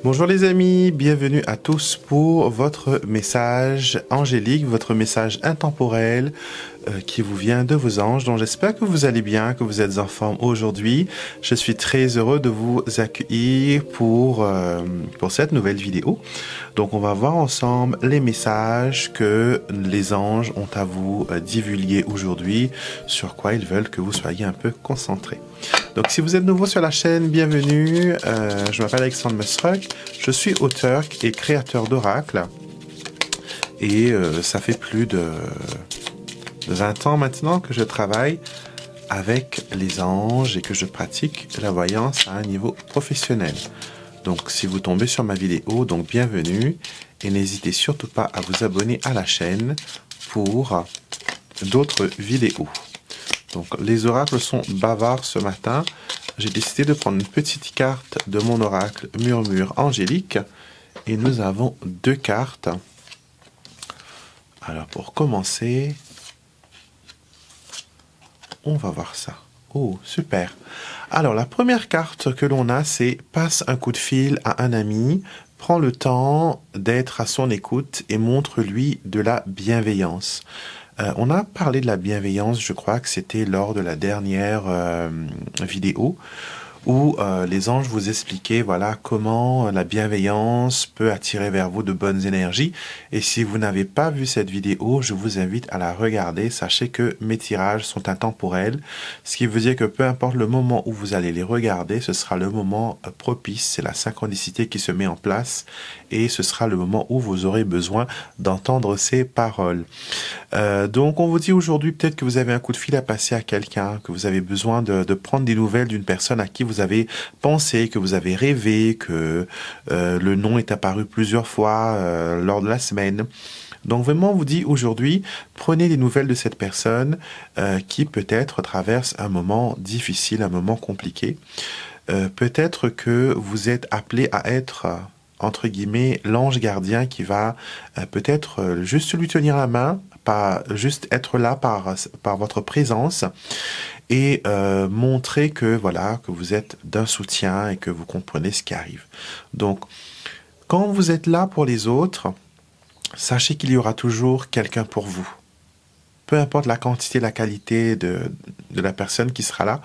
Bonjour les amis, bienvenue à tous pour votre message angélique, votre message intemporel qui vous vient de vos anges. Donc j'espère que vous allez bien, que vous êtes en forme aujourd'hui. Je suis très heureux de vous accueillir pour cette nouvelle vidéo. Donc on va voir ensemble les messages que les anges ont à vous divulguer aujourd'hui, sur quoi ils veulent que vous soyez un peu concentrés. Donc si vous êtes nouveau sur la chaîne, bienvenue. Je m'appelle Alexandre Mesrock, je suis auteur et créateur d'oracles. Et ça fait plus de 20 ans maintenant que je travaille avec les anges et que je pratique la voyance à un niveau professionnel. Donc si vous tombez sur ma vidéo, donc bienvenue et n'hésitez surtout pas à vous abonner à la chaîne pour d'autres vidéos. Donc les oracles sont bavards ce matin. J'ai décidé de prendre une petite carte de mon oracle Murmure Angélique et nous avons deux cartes. Alors pour commencer, on va voir ça. Oh, super. Alors, la première carte que l'on a, c'est « Passe un coup de fil à un ami, prends le temps d'être à son écoute et montre-lui de la bienveillance ». On a parlé de la bienveillance, je crois que c'était lors de la dernière vidéo, où les anges vous expliquaient voilà, comment la bienveillance peut attirer vers vous de bonnes énergies. Et si vous n'avez pas vu cette vidéo, je vous invite à la regarder. Sachez que mes tirages sont intemporels, ce qui veut dire que peu importe le moment où vous allez les regarder, ce sera le moment propice, c'est la synchronicité qui se met en place et ce sera le moment où vous aurez besoin d'entendre ces paroles. Donc on vous dit aujourd'hui peut-être que vous avez un coup de fil à passer à quelqu'un, que vous avez besoin de prendre des nouvelles d'une personne à qui vous avez pensé, que vous avez rêvé, que le nom est apparu plusieurs fois lors de la semaine. Donc vraiment on vous dit aujourd'hui, prenez des nouvelles de cette personne qui peut-être traverse un moment difficile, un moment compliqué. Peut-être que vous êtes appelé à être entre guillemets l'ange gardien qui va peut-être juste lui tenir la main, pas juste être là par votre présence et montrer que voilà que vous êtes d'un soutien et que vous comprenez ce qui arrive. Donc quand vous êtes là pour les autres, sachez qu'il y aura toujours quelqu'un pour vous. Peu importe la quantité, la qualité de la personne qui sera là,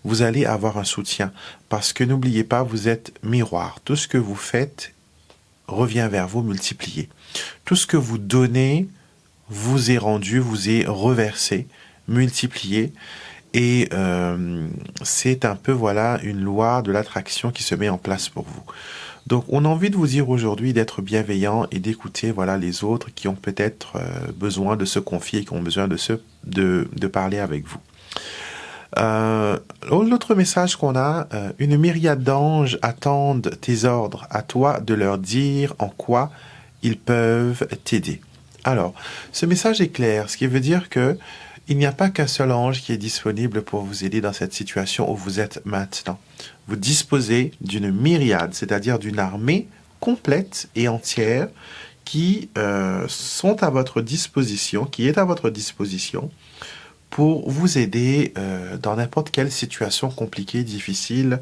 vous allez avoir un soutien. Parce que n'oubliez pas, vous êtes miroir. Tout ce que vous faites revient vers vous multiplié. Tout ce que vous donnez vous est rendu, vous est reversé, multiplié. Et c'est un peu voilà une loi de l'attraction qui se met en place pour vous. Donc on a envie de vous dire aujourd'hui d'être bienveillant et d'écouter voilà les autres qui ont peut-être besoin de se confier, qui ont besoin de parler avec vous. L'autre message qu'on a, une myriade d'anges attendent tes ordres, à toi de leur dire en quoi ils peuvent t'aider. Alors, ce message est clair, ce qui veut dire que il n'y a pas qu'un seul ange qui est disponible pour vous aider dans cette situation où vous êtes maintenant. Vous disposez d'une myriade, c'est-à-dire d'une armée complète et entière qui sont à votre disposition, qui est à votre disposition pour vous aider dans n'importe quelle situation compliquée, difficile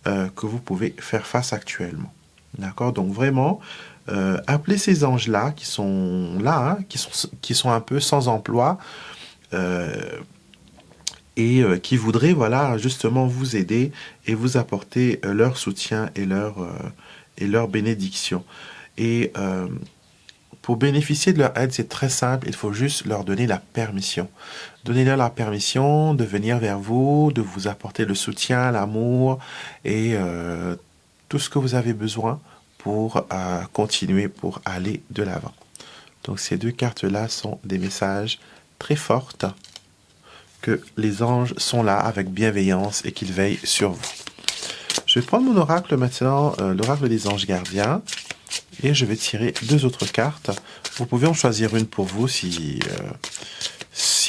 que vous pouvez faire face actuellement. D'accord? Donc vraiment, appelez ces anges-là qui sont là, hein, qui sont un peu sans emploi, et qui voudraient voilà justement vous aider et vous apporter leur soutien et leur bénédiction. Et pour bénéficier de leur aide, c'est très simple, il faut juste leur donner la permission. Donnez-leur la permission de venir vers vous, de vous apporter le soutien, l'amour et tout ce que vous avez besoin pour continuer, pour aller de l'avant. Donc ces deux cartes-là sont des messages très fortes que les anges sont là avec bienveillance et qu'ils veillent sur vous. Je vais prendre mon oracle maintenant, l'oracle des anges gardiens, et je vais tirer deux autres cartes. Vous pouvez en choisir une pour vous si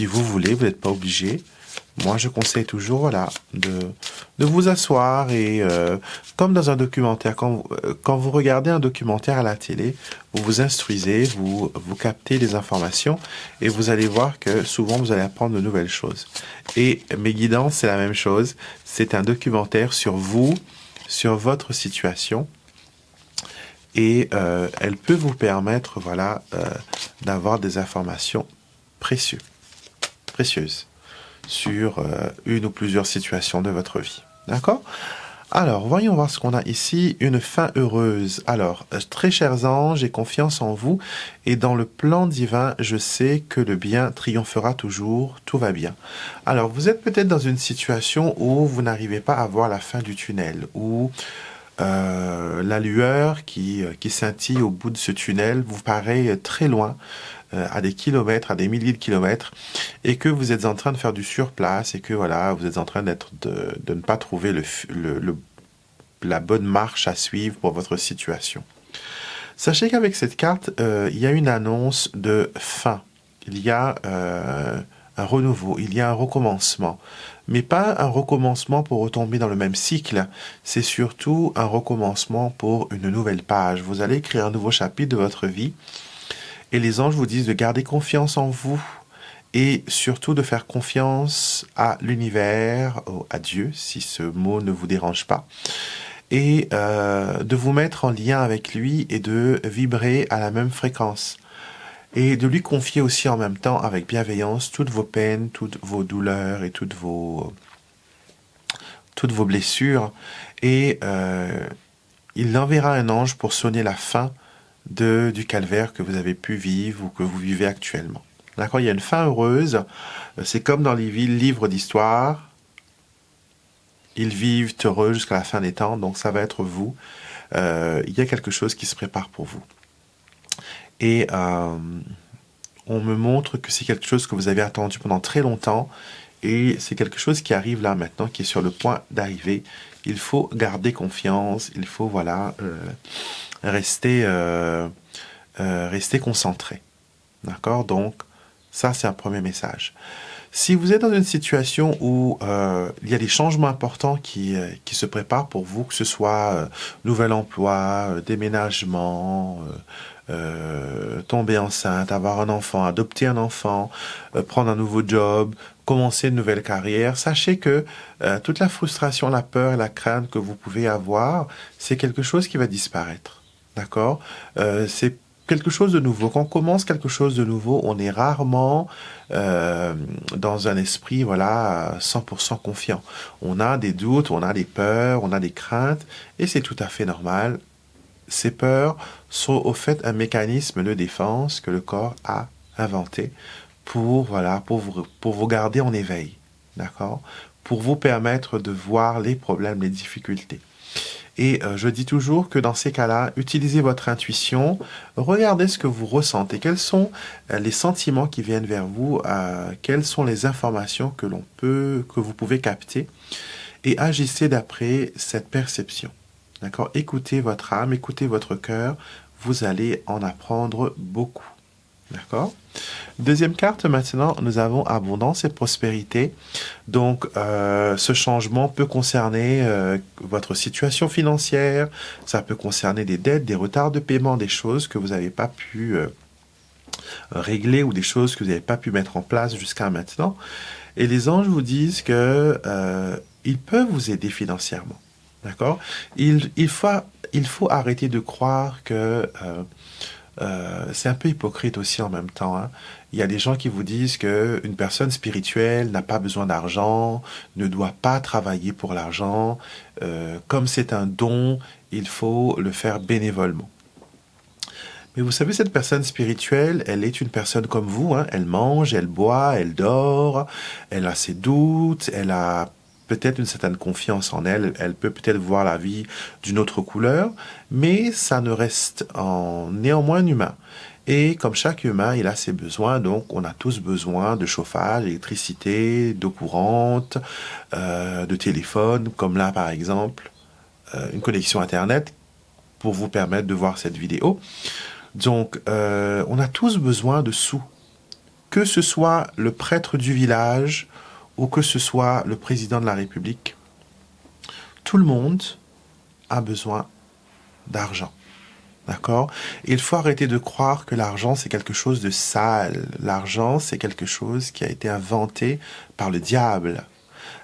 vous voulez, vous n'êtes pas obligé. Moi, je conseille toujours voilà, de vous asseoir et comme dans un documentaire, quand vous regardez un documentaire à la télé, vous vous instruisez, vous captez des informations et vous allez voir que souvent vous allez apprendre de nouvelles choses. Et mes guidances, c'est la même chose. C'est un documentaire sur vous, sur votre situation. et elle peut vous permettre, voilà, d'avoir des informations précieuses sur une ou plusieurs situations de votre vie. D'accord? Alors, voyons voir ce qu'on a ici. Une fin heureuse. Alors, très chers anges, j'ai confiance en vous et dans le plan divin, je sais que le bien triomphera toujours, tout va bien. Alors, vous êtes peut-être dans une situation où vous n'arrivez pas à voir la fin du tunnel, où la lueur qui scintille au bout de ce tunnel vous paraît très loin, à des kilomètres, à des milliers de kilomètres, et que vous êtes en train de faire du surplace, et que voilà, vous êtes en train de ne pas trouver la bonne marche à suivre pour votre situation. Sachez qu'avec cette carte, il y a une annonce de fin. Il y a un renouveau, il y a un recommencement. Mais pas un recommencement pour retomber dans le même cycle, c'est surtout un recommencement pour une nouvelle page. Vous allez écrire un nouveau chapitre de votre vie, et les anges vous disent de garder confiance en vous, et surtout de faire confiance à l'univers, à Dieu, si ce mot ne vous dérange pas, et de vous mettre en lien avec lui et de vibrer à la même fréquence. Et de lui confier aussi en même temps, avec bienveillance, toutes vos peines, toutes vos douleurs et toutes vos blessures. Et il enverra un ange pour sonner la fin du calvaire que vous avez pu vivre ou que vous vivez actuellement. D'accord? Il y a une fin heureuse. C'est comme dans les livres d'histoire. Ils vivent heureux jusqu'à la fin des temps, donc ça va être vous. Il y a quelque chose qui se prépare pour vous. Et on me montre que c'est quelque chose que vous avez attendu pendant très longtemps, et c'est quelque chose qui arrive là maintenant, qui est sur le point d'arriver. Il faut garder confiance, il faut voilà rester concentré. D'accord? Donc, ça, c'est un premier message. Si vous êtes dans une situation où il y a des changements importants qui se préparent pour vous, que ce soit nouvel emploi, déménagement, tomber enceinte, avoir un enfant, adopter un enfant, prendre un nouveau job, commencer une nouvelle carrière, sachez que toute la frustration, la peur et la crainte que vous pouvez avoir, c'est quelque chose qui va disparaître. D'accord? C'est quelque chose de nouveau. Quand on commence quelque chose de nouveau, on est rarement dans un esprit, voilà, 100% confiant. On a des doutes, on a des peurs, on a des craintes, et c'est tout à fait normal. Ces peurs sont au fait un mécanisme de défense que le corps a inventé pour, voilà, pour vous garder en éveil, d'accord? Pour vous permettre de voir les problèmes, les difficultés. Et je dis toujours que dans ces cas-là, utilisez votre intuition, regardez ce que vous ressentez, quels sont les sentiments qui viennent vers vous, quelles sont les informations que vous pouvez capter, et agissez d'après cette perception. D'accord? Écoutez votre âme, écoutez votre cœur, vous allez en apprendre beaucoup. D'accord? Deuxième carte, maintenant, nous avons abondance et prospérité. Donc, ce changement peut concerner votre situation financière, ça peut concerner des dettes, des retards de paiement, des choses que vous n'avez pas pu régler ou des choses que vous n'avez pas pu mettre en place jusqu'à maintenant. Et les anges vous disent que ils peuvent vous aider financièrement. D'accord? Il faut arrêter de croire que c'est un peu hypocrite aussi en même temps, hein. Il y a des gens qui vous disent qu'une personne spirituelle n'a pas besoin d'argent, ne doit pas travailler pour l'argent. Comme c'est un don, il faut le faire bénévolement. Mais vous savez, cette personne spirituelle, elle est une personne comme vous, hein. Elle mange, elle boit, elle dort, elle a ses doutes, elle a peut-être une certaine confiance en elle, elle peut peut-être voir la vie d'une autre couleur, mais ça ne reste néanmoins humain. Et comme chaque humain, il a ses besoins, donc on a tous besoin de chauffage, d'électricité, d'eau courante, de téléphone, comme là par exemple, une connexion Internet pour vous permettre de voir cette vidéo. Donc, on a tous besoin de sous. Que ce soit le prêtre du village ou que ce soit le président de la République, tout le monde a besoin d'argent. D'accord? Il faut arrêter de croire que l'argent, c'est quelque chose de sale. L'argent, c'est quelque chose qui a été inventé par le diable.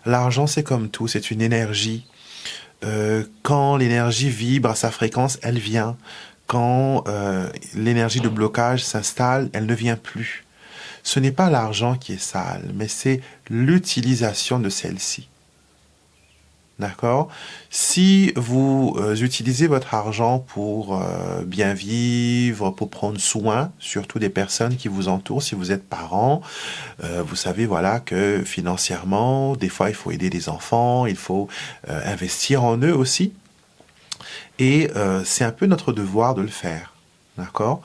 L'argent, c'est comme tout, c'est une énergie. Quand l'énergie vibre à sa fréquence, elle vient. quand l'énergie de blocage s'installe, elle ne vient plus. Ce n'est pas l'argent qui est sale, mais c'est l'utilisation de celle-ci. D'accord? Si vous utilisez votre argent pour bien vivre, pour prendre soin, surtout des personnes qui vous entourent, si vous êtes parent, vous savez voilà que financièrement, des fois il faut aider les enfants, il faut investir en eux aussi, et c'est un peu notre devoir de le faire. D'accord?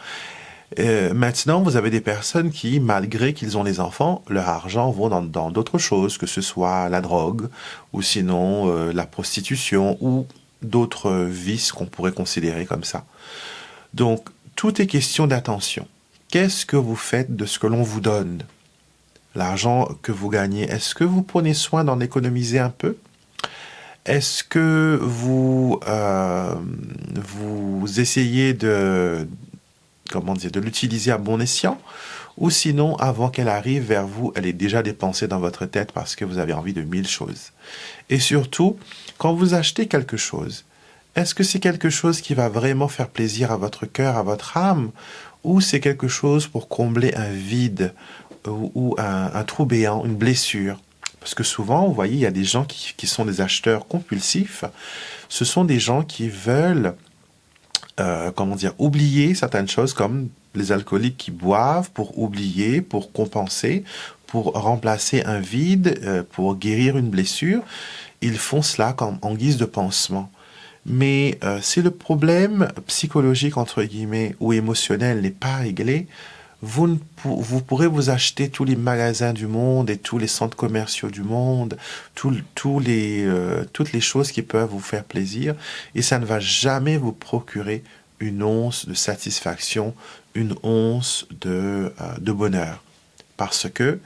Maintenant, vous avez des personnes qui, malgré qu'ils ont les enfants, leur argent vont dans d'autres choses, que ce soit la drogue, ou sinon la prostitution, ou d'autres vices qu'on pourrait considérer comme ça. Donc, tout est question d'attention. Qu'est-ce que vous faites de ce que l'on vous donne? L'argent que vous gagnez, est-ce que vous prenez soin d'en économiser un peu? Est-ce que vous essayez de l'utiliser à bon escient, ou sinon, avant qu'elle arrive vers vous, elle est déjà dépensée dans votre tête parce que vous avez envie de 1000 choses. Et surtout, quand vous achetez quelque chose, est-ce que c'est quelque chose qui va vraiment faire plaisir à votre cœur, à votre âme, ou c'est quelque chose pour combler un vide ou un trou béant, une blessure? Parce que souvent, vous voyez, il y a des gens qui sont des acheteurs compulsifs. Ce sont des gens qui veulent oublier certaines choses comme les alcooliques qui boivent pour oublier, pour compenser, pour remplacer un vide, pour guérir une blessure. Ils font cela en guise de pansement. Mais si le problème psychologique, entre guillemets, ou émotionnel n'est pas réglé, vous pourrez vous acheter tous les magasins du monde et tous les centres commerciaux du monde, toutes les choses qui peuvent vous faire plaisir, et ça ne va jamais vous procurer une once de satisfaction, une once de bonheur. Parce que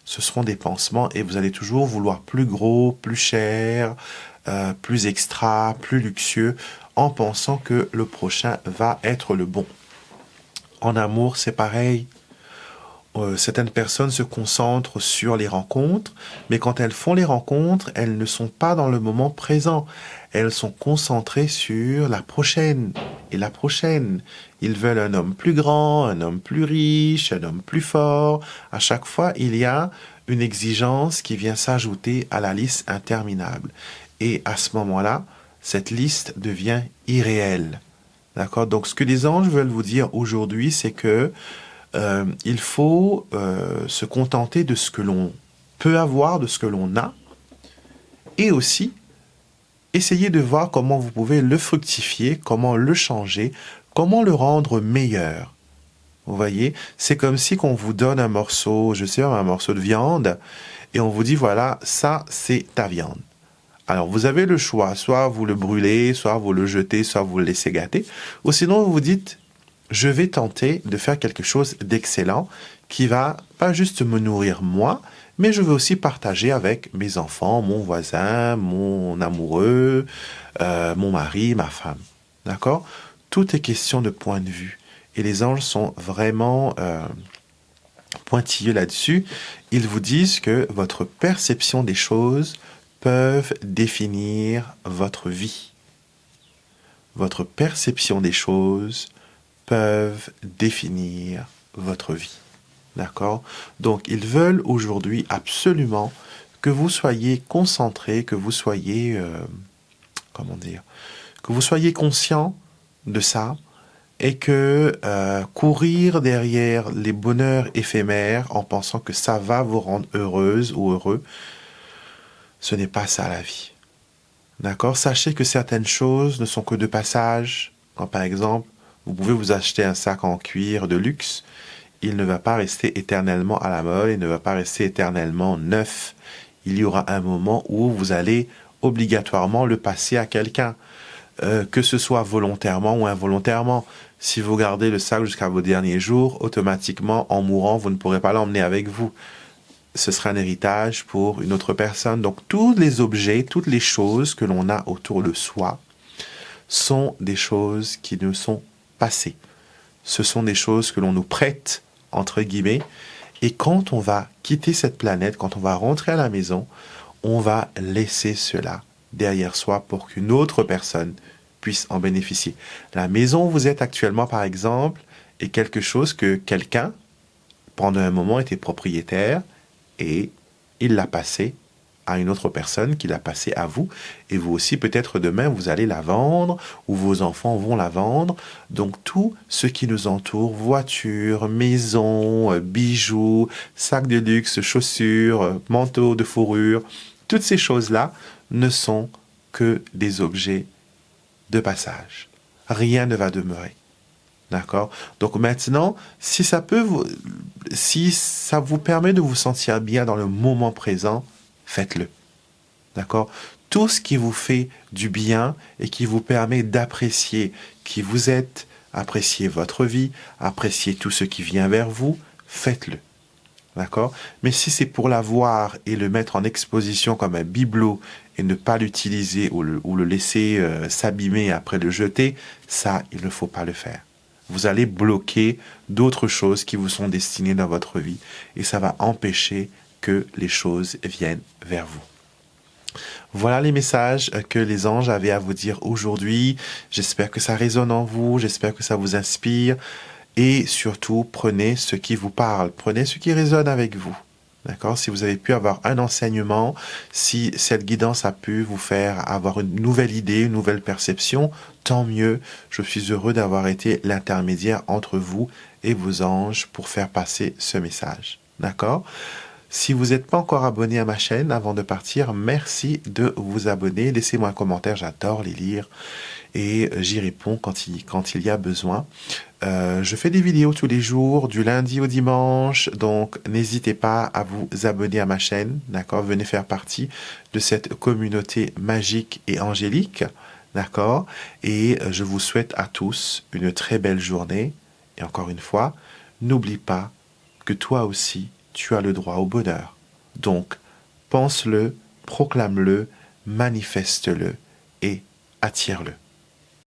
ce seront des pansements et vous allez toujours vouloir plus gros, plus cher, plus extra, plus luxueux, en pensant que le prochain va être le bon. En amour, c'est pareil. Certaines personnes se concentrent sur les rencontres, mais quand elles font les rencontres, elles ne sont pas dans le moment présent. Elles sont concentrées sur la prochaine et la prochaine. Ils veulent un homme plus grand, un homme plus riche, un homme plus fort. À chaque fois, il y a une exigence qui vient s'ajouter à la liste interminable. Et à ce moment-là, cette liste devient irréelle. D'accord? Donc, ce que les anges veulent vous dire aujourd'hui, c'est que il faut se contenter de ce que l'on peut avoir, de ce que l'on a, et aussi essayer de voir comment vous pouvez le fructifier, comment le changer, comment le rendre meilleur. Vous voyez, c'est comme si qu'on vous donne un morceau, un morceau de viande, et on vous dit, voilà, ça, c'est ta viande. Alors, vous avez le choix, soit vous le brûlez, soit vous le jetez, soit vous le laissez gâter, ou sinon vous vous dites, je vais tenter de faire quelque chose d'excellent qui va pas juste me nourrir moi, mais je veux aussi partager avec mes enfants, mon voisin, mon amoureux, mon mari, ma femme. D'accord? Tout est question de point de vue. Et les anges sont vraiment pointilleux là-dessus. Ils vous disent que votre perception des choses peuvent définir votre vie. Votre perception des choses peuvent définir votre vie. D'accord? Donc, ils veulent aujourd'hui absolument que vous soyez concentré, que vous soyez, que vous soyez conscient de ça et que courir derrière les bonheurs éphémères en pensant que ça va vous rendre heureuse ou heureux, ce n'est pas ça la vie. D'accord? Sachez que certaines choses ne sont que de passage. Quand par exemple, vous pouvez vous acheter un sac en cuir de luxe, il ne va pas rester éternellement à la mode, il ne va pas rester éternellement neuf. Il y aura un moment où vous allez obligatoirement le passer à quelqu'un, que ce soit volontairement ou involontairement. Si vous gardez le sac jusqu'à vos derniers jours, automatiquement, en mourant, vous ne pourrez pas l'emmener avec vous. Ce sera un héritage pour une autre personne. Donc, tous les objets, toutes les choses que l'on a autour de soi sont des choses qui nous sont passées. Ce sont des choses que l'on nous prête, entre guillemets, et quand on va quitter cette planète, quand on va rentrer à la maison, on va laisser cela derrière soi pour qu'une autre personne puissent en bénéficier. La maison où vous êtes actuellement, par exemple, est quelque chose que quelqu'un, pendant un moment, était propriétaire et il l'a passé à une autre personne qui l'a passé à vous. Et vous aussi, peut-être demain, vous allez la vendre ou vos enfants vont la vendre. Donc, tout ce qui nous entoure, voitures, maisons, bijoux, sacs de luxe, chaussures, manteaux de fourrure, toutes ces choses-là ne sont que des objets de passage. Rien ne va demeurer. D'accord? Donc maintenant, si ça vous permet de vous sentir bien dans le moment présent, faites-le. D'accord? Tout ce qui vous fait du bien et qui vous permet d'apprécier qui vous êtes, apprécier votre vie, apprécier tout ce qui vient vers vous, faites-le. D'accord? Mais si c'est pour l'avoir et le mettre en exposition comme un bibelot et ne pas l'utiliser ou le laisser s'abîmer et après le jeter, ça, il ne faut pas le faire. Vous allez bloquer d'autres choses qui vous sont destinées dans votre vie et ça va empêcher que les choses viennent vers vous. Voilà les messages que les anges avaient à vous dire aujourd'hui. J'espère que ça résonne en vous, j'espère que ça vous inspire. Et surtout, prenez ce qui vous parle, prenez ce qui résonne avec vous. D'accord? Si vous avez pu avoir un enseignement, si cette guidance a pu vous faire avoir une nouvelle idée, une nouvelle perception, tant mieux. Je suis heureux d'avoir été l'intermédiaire entre vous et vos anges pour faire passer ce message. D'accord? Si vous n'êtes pas encore abonné à ma chaîne, avant de partir, merci de vous abonner. Laissez-moi un commentaire, j'adore les lire et j'y réponds quand il y a besoin. Je fais des vidéos tous les jours, du lundi au dimanche, donc n'hésitez pas à vous abonner à ma chaîne, d'accord? Venez faire partie de cette communauté magique et angélique, d'accord? Et je vous souhaite à tous une très belle journée. Et encore une fois, n'oublie pas que toi aussi, tu as le droit au bonheur. Donc, pense-le, proclame-le, manifeste-le et attire-le.